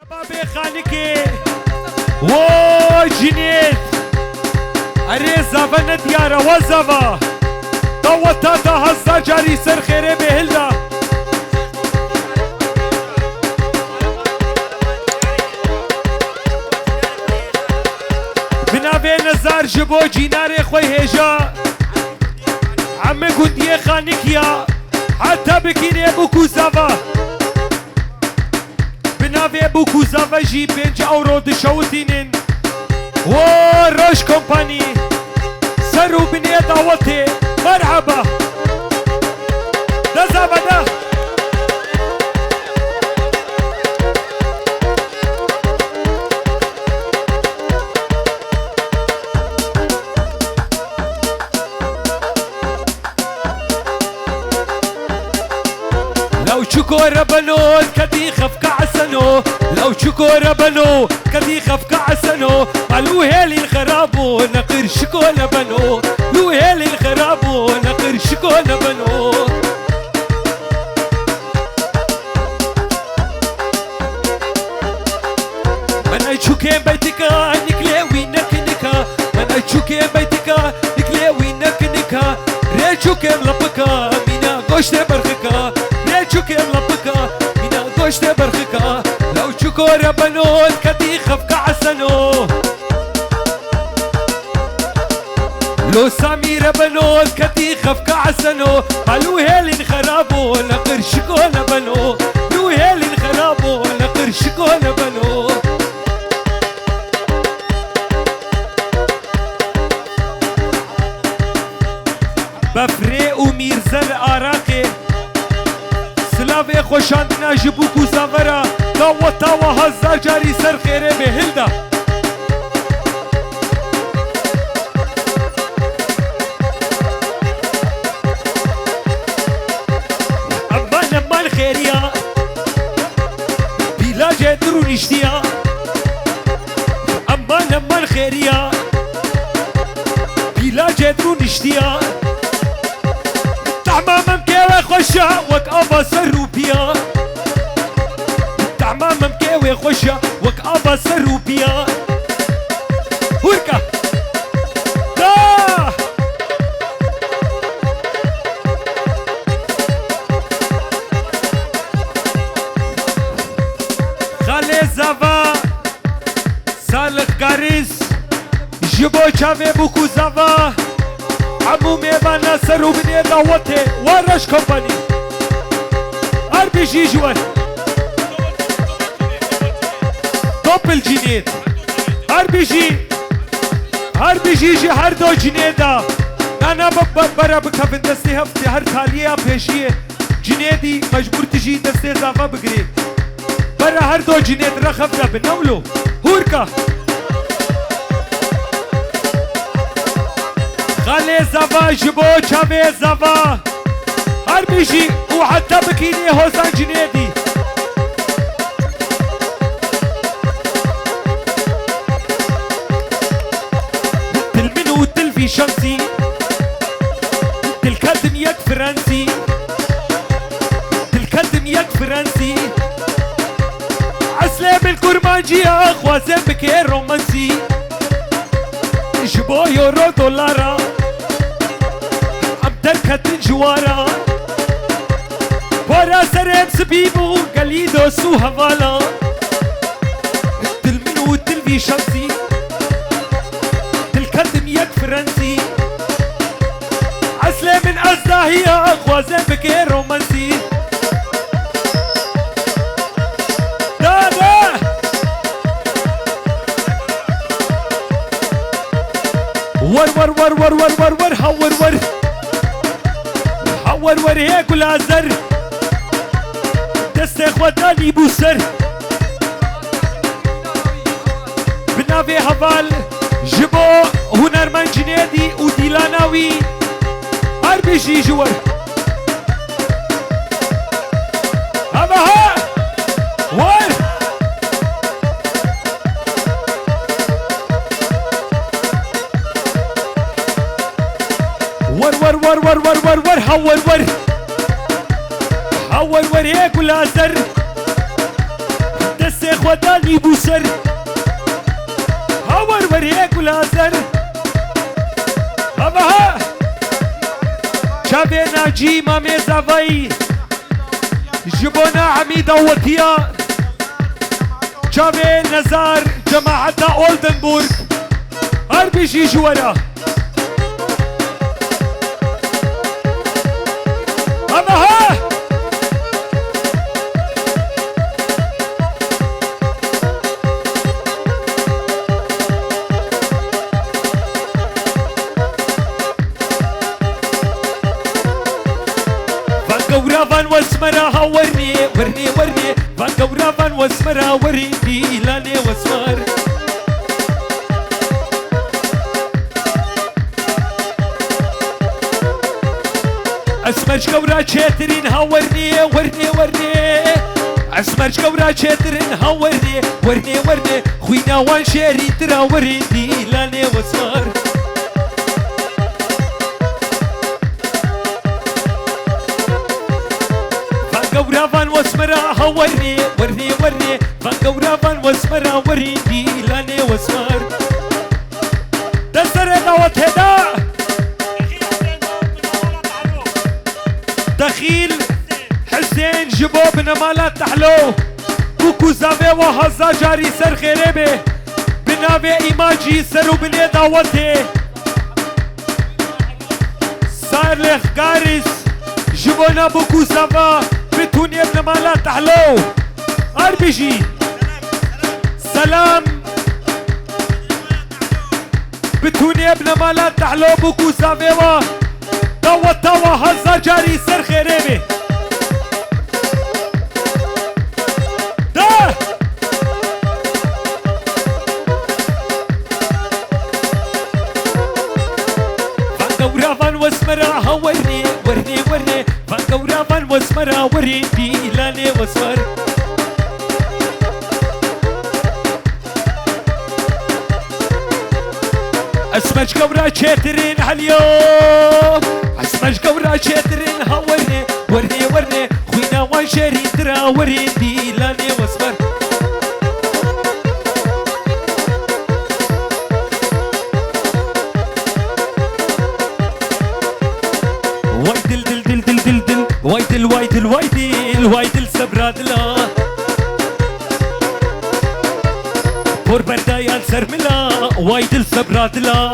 بابي خانكي ووي جنيد اريزا فند يارا وزفا دوتا هزا جاري سر خيري بهلدا بنابي نزار جبو جيناري خوي هيجا عمي قندي خانكيا حتى بكيني بوكو زفا بنابي بوكو زفا جي 5 اورو دشوتينين وروش كومباني سرو بني دعوتي مرحبا ده زبده لو شكور بنو كدي خفك عسنو لو شكور بنو كدي خفك عسنو قالوا هالي الخرابو نقر شكون بنو لو هالي الخرابو نقر شكون بنو من اشوكين بيتك نكليوي نكنكا من اشوكين بيتك نكليوي نكنكا ريشوكين لبكا مينا قشت برخكا ريشوكين لبكا مينا قشت برخكا لو شكور بنو كدي خفك عسنو لو سمير بنو كدي خفك عسنو قالوا هالي الخرابو نقر شكون بنو لو هالي الخرابو نقر شكون بنو بفري وميرزل عراقي سلافي خوشاندنا جبوكو زافرا داوتا وهزار جاري سر خيري بهلدا اما الخيريا بلا جدرو نشتيا اما الخيريا بلا جدرو نشتيا تعمام مكاوي خوشا وك ابا سروبيا تعمام مكاوي خوشا وك ابا سروبيا هوركا دا خالي زافا سالك غاريس جبو چاوي بوكو زافا عمو ميوانا سرو بني دعوتي ورش كومباني ار بي جي جوان دوبل جنيد ار بي جي هر دو جنيدا انا برا بكفن دستي هفتي هر تاليه بيشيه جنيدي مجبور تجي دستي زافا بقري برا هر دو جنيد رخفنا بنملو هوركا خالي زفا جبو چاوي زفا هر بيجي وحتى بكيني هوسان جنيدي تلمن وتلفي شمسي تلكدم يك فرنسي تلكدم يك فرنسي عسلام الكرمانجي اخوازي بكي رومانسي جبو يورو دولارا دركت جوارا ورا سرب سبيبو قليدو سو هوالا تلمن وتلفي شمسي تلكدم يك فرنسي عسلة من أزداهية خوازن بكي رومانسي دادا ور ور ور ور ور ور ور هور ور ور هيك ولا زر دست اخواتاني بوسر بنافي هفال جبو هنرمن جنيدي وديلاناوي هر بيجي جور هذا ها ور ور ور ور ور ور ور هور ور هور ور هيك ولا زر دست خودانی بوسر هاور وریه گلازر اما ها شابه ناجی مامي زاوی جبونا عميدة وطيا شابه نزار جماعتنا اولدنبورغ RPG جوارا اما ها فان واسمرها ورني ورني ورني فان واسمرها ورني لاني واسمر اسمرش قورا شاترين هاورني ورني ورني اسمرش قورا شاترين هاورني ورني ورني خوينا وان شيري ترا ورني لاني واسمر فان واسمرها ورني ورني ورني فان واسمرها ورني لاني واسمر دسر دعوت هدا دخيل حسين جبو بنمالات تحلو بوكو زاوي وهزا جاري سر خيربه بناوي ايماجي سرو بني دعوته صار لخ كاريس جبونا بوكو زاوا بتوني ابن مالات تحلو RPG سلام بتوني ابن مالات تحلو بوكو زاوي توا هزا جاري سر خيربه ده فان واسمرها ورني ورني ورني فان واسمرها ورني لاني واسمر اسمج قورا شاترين هاليوم اسمج قورا شاترين هاورني ورني ورني خوينا وان شاري ترا ورني لاني واسمر وايدل دل دل دل دل دل وايدل وايدل وايدل وايدل سبرادلا بور بردايان سرملا وايدل سبرادلا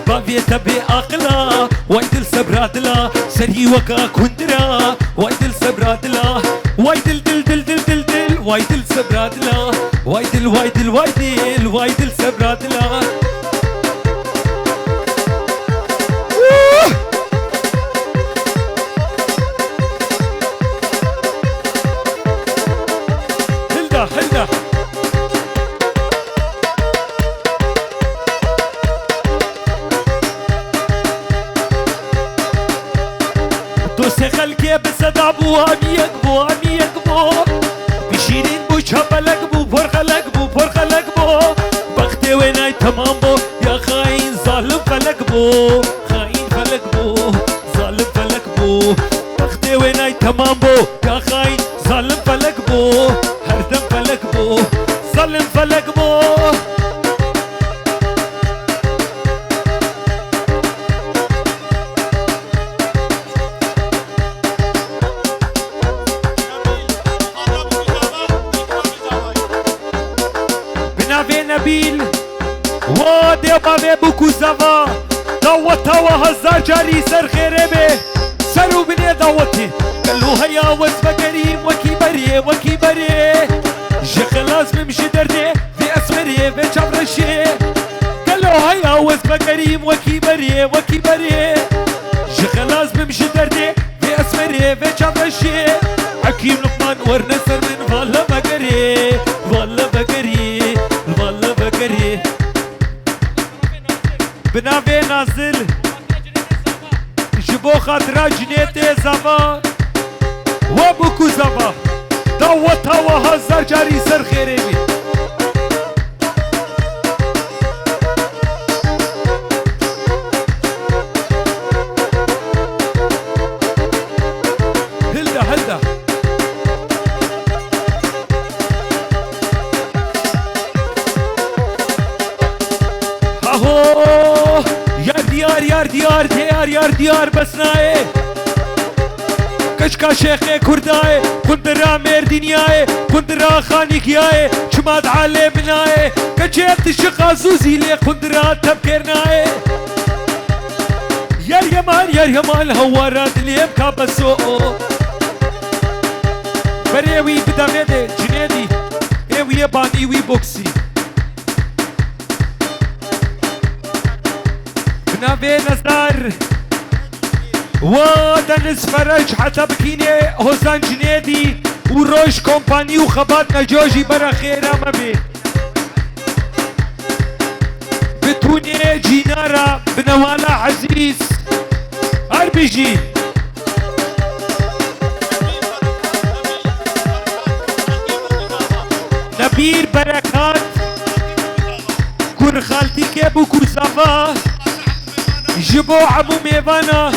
بابي تبي اقلا وايدل سبرادلا سري وكا كندرا وايدل سبرادلا وايدل دل دل دل دل دل وايدل سبرادلا وايدل وايدل وايدل وايدل سبرادلا هلدا دوست خلقي بصدا بو عميق بو عميق بو بشيرين بو شبلق بو فرخلق بو فرخلق بو بختي ويناي تمام بو يا خاين ظالم فلق بو خاين فلق بو ظالم فلق بو بختي ويناي تمام بو يا خاين ظالم فلق بو هردم فلق بو ظالم فلق بو بنابي نبيل وادي بابي بوكو زافا دعوتها هزار جاري سر خيربه سرو بني دعوتي قالوا هيا وزبا قريب وكيبري وكيبري خلاص بمشي دردي في اسمري في شبرشي قالوا هيا وزبا قريب وكيبري وكيبري خلاص بمشي دردي في اسمري في شبرشي حكيم لقمان ورنسر من والله بقري والله بقري والله بقري بنابي نازل جبو خاطرة جنيتي زفا وبوكو زفا دعوتها وهزار جاري سر خيري بي هلدا ديار ديار ديار يار ديار بسناي كشكا شيخ كرداي كندرا مردينياي كندرا خانيكياي شماد علي بناي كجيت الشقا زوزي لي كندرا تبكرناي يا اليمان هوارات اللي يبكى بسوء بريوي بدمدي جنيدي ايوي باني وي بوكسي بنابي نزار ودنس فرج حتى بكيني حسن جنيدي وروش كومباني وخبات نجوجي برا خيرا مبي بتوني جينارا بنوالا عزيز اربيجي نبير بركات كون خالتي كيبو كوزافا جبو عمو ميفانا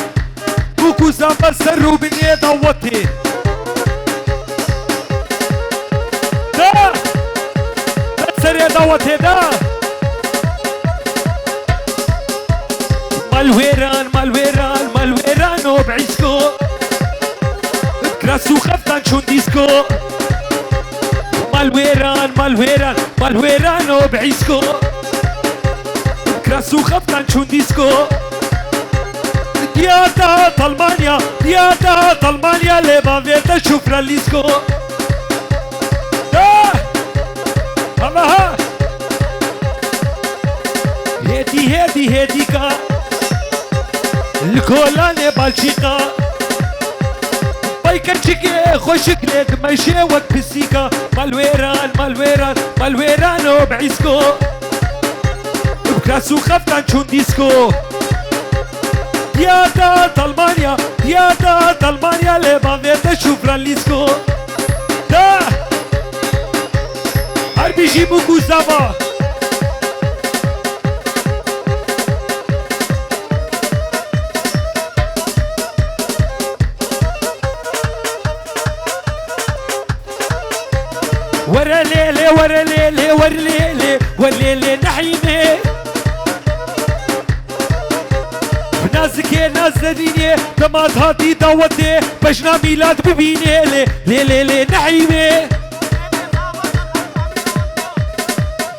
بوكو زافا سرو بني ضوتي دا سري ضوتي دا مالويران مالويران مالويران وبعيسكو كراسو خفتان شون ديسكو مالويران مالويران مالويران وبعيسكو كراسو خفتان شون ديسكو دياتا طلمانيا دياتا طلمانيا ليبا فيتا شوفرا ليسكو دا الله هيدي هيدي هيديكا الكولاني بالشيكا بايكرشيكي خوشك ليك ماشي وقت بسيكا مالويران مالويران مالويران وبعيسكو بكراسو خفتان شون ديسكو دياتا طلمانيا دياتا طلمانيا ليبا فيتا شوفرا ليسكو دا عربي جيبو كوزافا ورا ليلي ورا ليلي ورا ليلي ورا ليلي نحيمي بنازكي ناس زديني دمات هاتي داوتي بجنا ميلاد ببيني لي لي لي لي نحيمي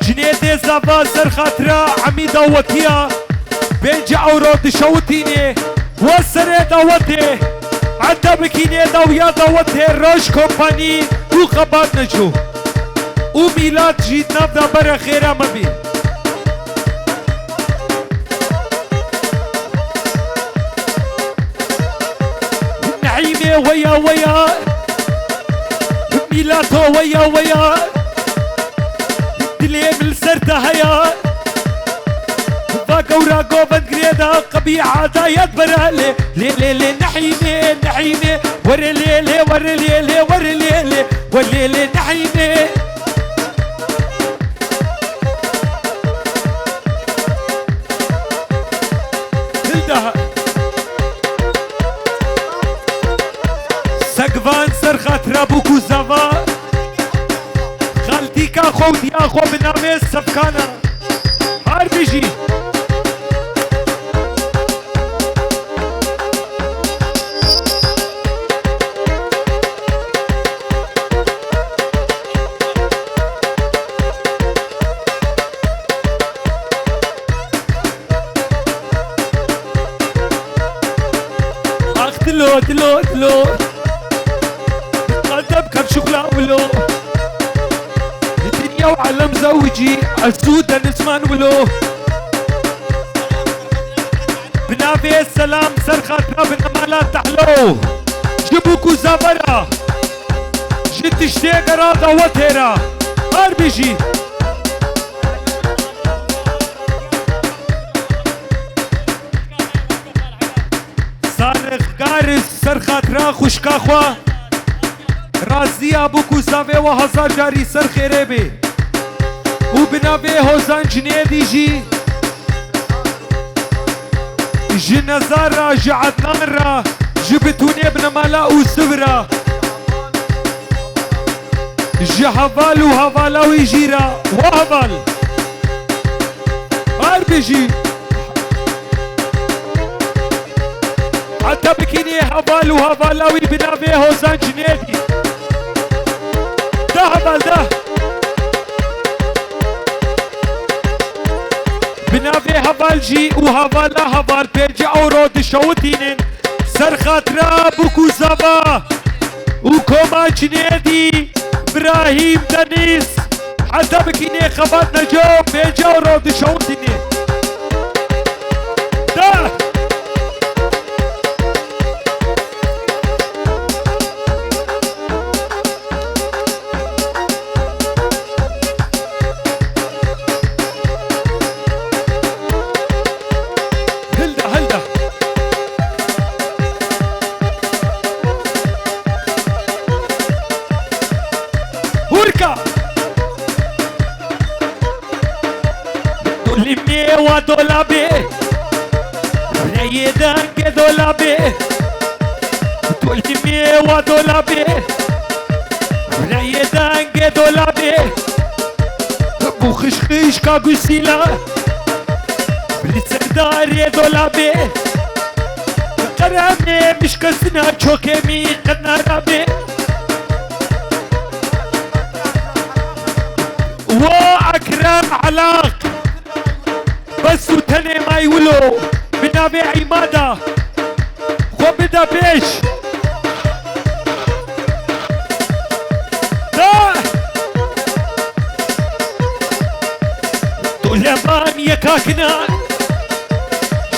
جنيتي زافا سر خاطرة عمي داوتيا بين عورات شوتيني وسري داوتي عدا بكيني داويا داوتي روش كومباني وخبات نجو وميلاد جيت نبدا برا خيرا مبي نعيمي ويا ويا ميلاتو ويا ويا دليم السرتا هيا فاقورا قوبن قريدا قبيعة دايات برا لي لي لي لي نحيمي نحيمي وري لي لي وري لي لي وري لي لي وري لي نحيمي سقفان سر خاطر ابوكو زافا خالتي كاخو دياخو بنامي سبكانا هار بيجي اخ دلو دلو دلو قلبك بشغلة ولو الدنيا وعلم زوجي السودة نسمان ولو بنافي السلام سرخاتنا بالنمالات تحلو جبوكو زابرا جد اشتاق راضة وتيرا هار بيجي صارخ قارس سرخاتنا خوشكاخوا رازی ابوکو زاوی و هزار جاری سر خیره بی و بنابه حسن جنیدی جی جنزار را جعدنان را جبتوني ابن ملا وسبرا جهبال وهبالا ويجيرا وهبال هار بيجي حتى بكيني هبال وهبالاوي بنافي هوزان جنيدي ده هبال ده بنافي هبال جي وهبالا هبال بيجي أورود شوتينين سر خاطرة بوكو زبا وكوما جنيدي إبراهيم دنيس حتى بكيني خبات نجوم بيجي أورود شوتينين ده Limewa dolabe Reyedange dolabe Limewa dolabe Reyedange dolabe Bukhishkish ka gusila Bliserdare dolabe Qarame mishkasna chokemi qadna rabe وأكرم علاق بس وتني ما يولو بنابي عمادة خو بدا بيش لا دولمان يكاكنا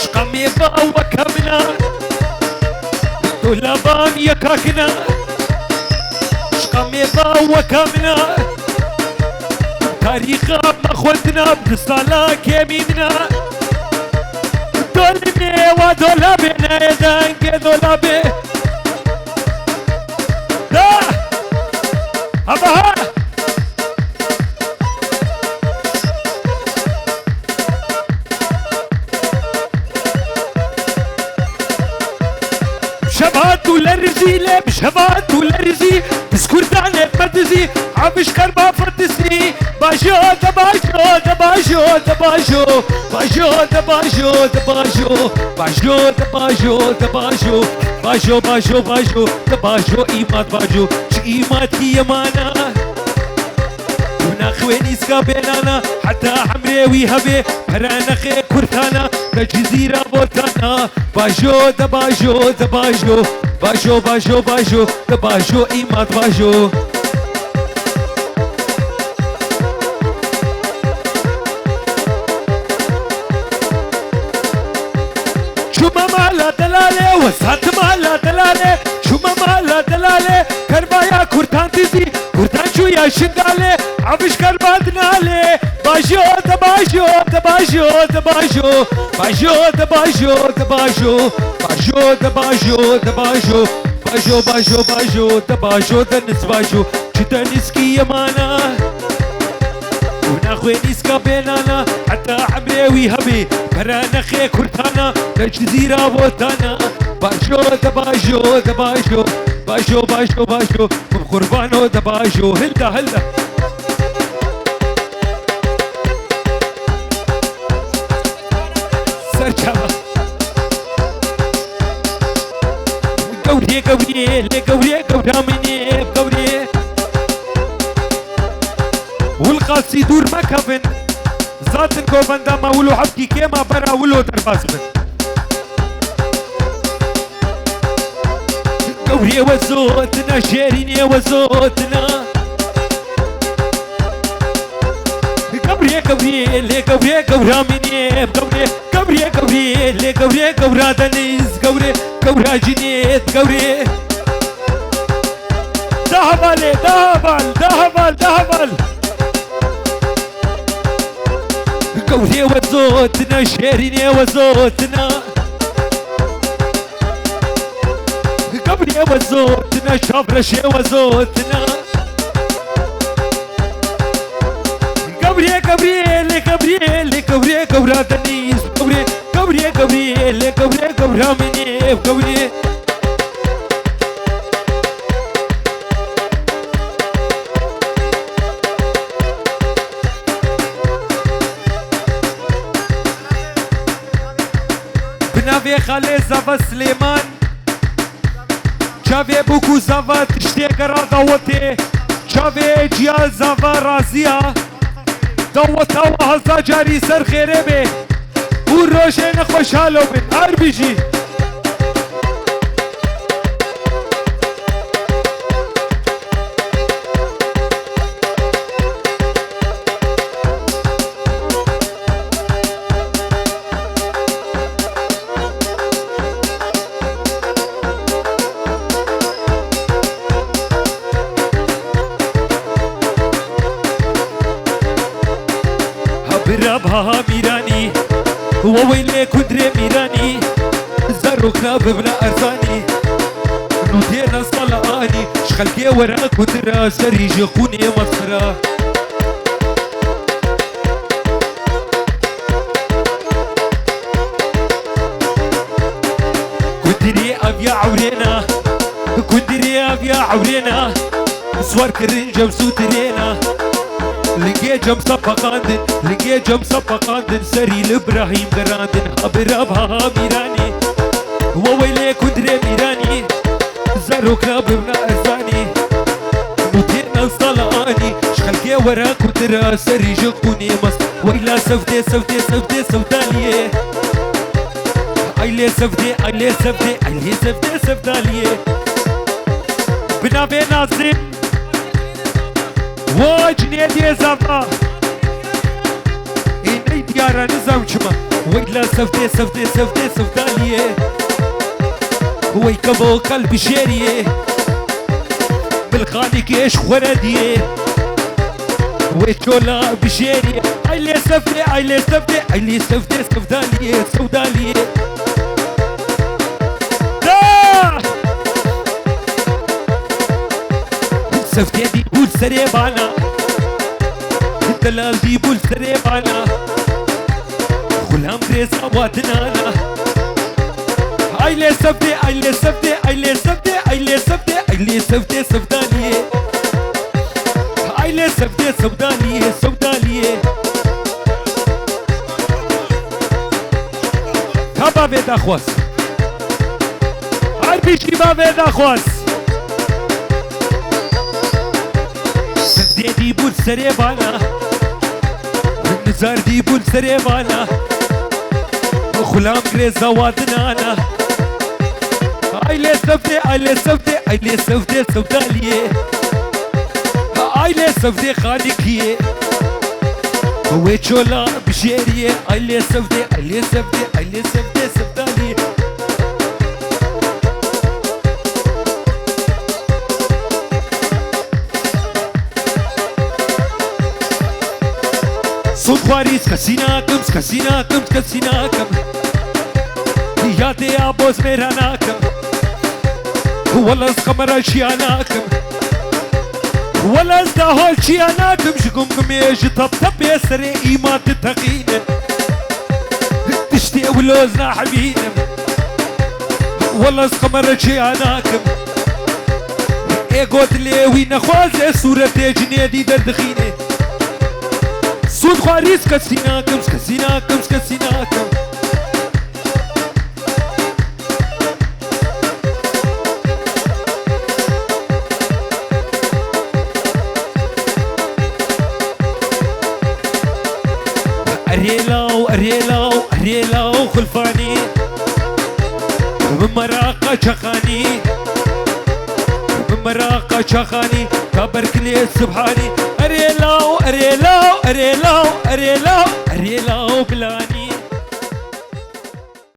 شقمي با وكمنا دولمان يكاكنا شقمي با وكمنا تاريخا ما خوتنا بصلاة كميمنا دولمي ودولابي نايدانك دولابي دا هبها بشبات ولا رزيلة بشبات ولا رزي بسكردانة مردزي عمش كربا فردسي باجو دباجو دباجو دباجو باجو دباجو دباجو باجو دباجو دباجو باجو باجو باجو دباجو إيمات باجو شي إيمات هي مانا وناخوين إسكا بينانا حتى حمري ويهبي هرانا خي كرتانا بجزيرة بوتانا باجو دباجو دباجو باجو باجو باجو دباجو إيمات باجو مالا دلالة وسات مالا دلالة شما مالا دلالة كربايا كورتان تزي كورتان شو يا شندالة عبش كربا دنالة باجو دباجو دباجو دباجو باجو دباجو دباجو باجو دباجو دباجو باجو باجو باجو دباجو دنس باجو شدنسكي يمانا وناخوين إسكا بينانا حتى عمري ويهبي برانا خي كورتانا لجزيرة بوتانا باجو دباجو دباجو باجو باجو باجو بقربانو دباجو هلدا هلدا سرچاوا قوري قوري لقوري قورا مني قوري والقاسي دور مكفن ذات الكوفندا ما ولو حبكي كيما برا ولو درباس بن قوري وزوتنا شيريني وزوتنا قوري قوري لي قوري قورا مني قوري قوري قوري لي قوري قورا دنيز قوري قورا جنيت قوري دهبل دهبل دهبل دهبل قوري وزوتنا شيريني وزوتنا قوري وزوتنا شابرشي وزوتنا قوري قوري لي قوري لي قوري قورا دنيس قوري قوري قوري لي قوري قورا مني قوري بنافي خالي زفا سليمان چاوه بکو زوا تشتی کرا داوته چاوه جیا زوا رازیا داوتا و هزا جاری سر خیره به او روشن خوشحالو بین هر بیجی برابها ميراني وويلي كدري ميراني زروكنا ببنا أرزاني نودينا صلاني شخلكي ورا كدرا سريجي خوني مصرا كدري أبيا عورينا كدري أبيا عورينا سوار كرنجة وسوترينا لقي جم صفقاندن لقي جم صفقاندن سري لإبراهيم قراندن برابها ميراني وويلي كدري ميراني زاروك ببنا أرزاني نوتينا صلاني شخلكي ورا كدرا سري جقوني مص ويلا سفدي سفدي سفدي سفداليه ايلي سفدي ايلي سفدي ايلي سفدي سفداليه بنابي ناظم وجنيدي زفا إني ديارة نزوجما ويلا سفدي سفدي سفدي سفداليه ويكبو قلبي شيريه بالخالق ايش خورديه ويتشولا بشيريه ايلي سفدي ايلي سفدي ايلي سفدي سفداليه سوداليه سفتي دي بول سريبانا الدلال دي بول سريبانا غلام ريزا واتنانا ايلي سفتي ايلي سفتي ايلي سفتي ايلي سفتي ايلي سفتي سفداليه ايلي سفتي سفداليه سفداليه كابا بيدا خواس عربي شيبا بيدا خواس دي بول سريبانا النزار دي بول سريبانا وخلام غريزا وادنانا ايلي سفتي ايلي سفتي ايلي سفتي سوداليه ايلي سفتي خالقيه ويتشولا بشيريه ايلي سفتي ايلي سفتي ايلي سفتي سوداليه صوت خواريز كسيناكم سكسيناكم سكسيناكم يا دي ابوز ميراناكم والله خمر شياناكم والله ازدهول شياناكم شكمكم يجي طب طب يسري ايمان تتقينا تشتي ولوزنا حبينا والله خمر شياناكم ايه قلت لي وين خوازي صورة جنيدي دردخيني صوت خواريز كسيناكم سكسيناكم سكسيناكم أريلاو أريلاو أريلاو خلفاني من مراقة شخاني من مراقة شخاني كبرك لي سبحاني أريلاو أريلاو أريلاو أريلاو أريلاو بلاني